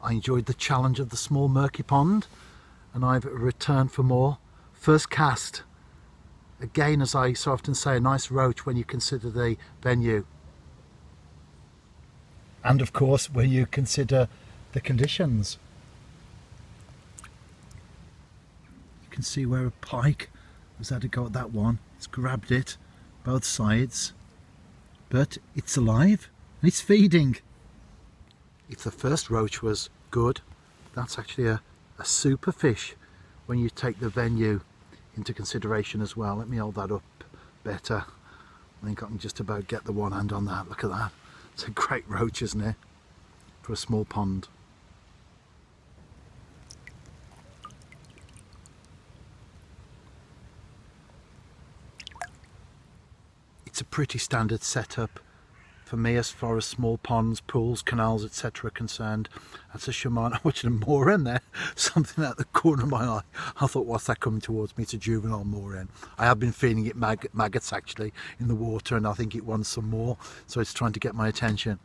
I enjoyed the challenge of the small murky pond and I've returned for more. First cast, again, as I so often say, a nice roach when you consider the venue. And of course, when you consider the conditions. You can see where a pike has had a go at that one. It's grabbed it, both sides, but it's alive and it's feeding. If the first roach was good, that's actually a super fish when you take the venue into consideration as well. Let me hold that up better. I think I can just about get the one hand on that. Look at that. It's a great roach, isn't it, for a small pond. It's a pretty standard setup for me as far as small ponds, pools, canals, etc. are concerned. That's a Shimano. I'm watching a moor-hen there, something out the corner of my eye. I thought, what's that coming towards me? It's a juvenile moor-hen. I have been feeding it maggots actually in the water, and I think it wants some more, so it's trying to get my attention.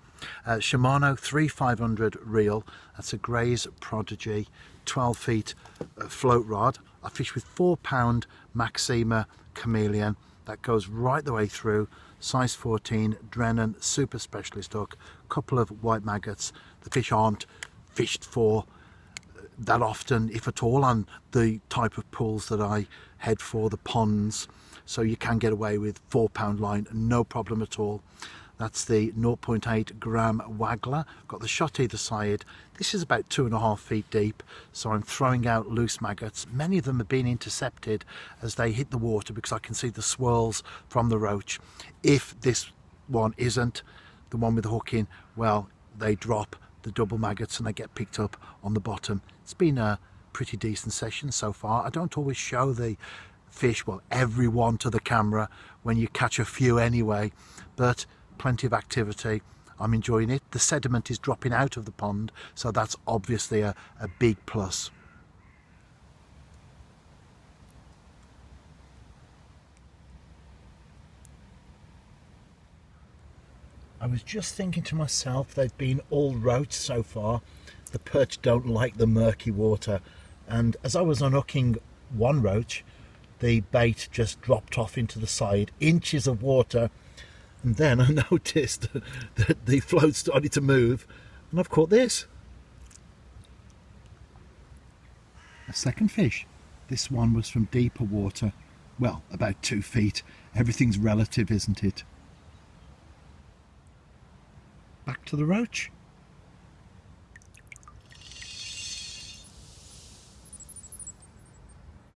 Shimano 3500 reel. That's a Gray's Prodigy 12 feet float rod. I fish with 4-pound Maxima Chameleon. That goes right the way through. Size 14 Drennan super specialist hook, couple of white maggots. The fish aren't fished for that often, if at all, on the type of pools that I head for, the ponds, so you can get away with 4-pound line, no problem at all. That's the 0.8 gram waggler. Got the shot either side. This is about 2.5 feet deep, so I'm throwing out loose maggots. Many of them have been intercepted as they hit the water because I can see the swirls from the roach. If this one isn't, the one with the hook in, well, they drop the double maggots and they get picked up on the bottom. It's been a pretty decent session so far. I don't always show the fish, well, everyone to the camera when you catch a few anyway, but plenty of activity. I'm enjoying it. The sediment is dropping out of the pond, so that's obviously a big plus. I was just thinking to myself, they've been all roach so far. The perch don't like the murky water, and as I was unhooking one roach, the bait just dropped off into the side, inches of water. And then I noticed that the float started to move, and I've caught this. A second fish. This one was from deeper water. Well, about 2 feet. Everything's relative, isn't it? Back to the roach.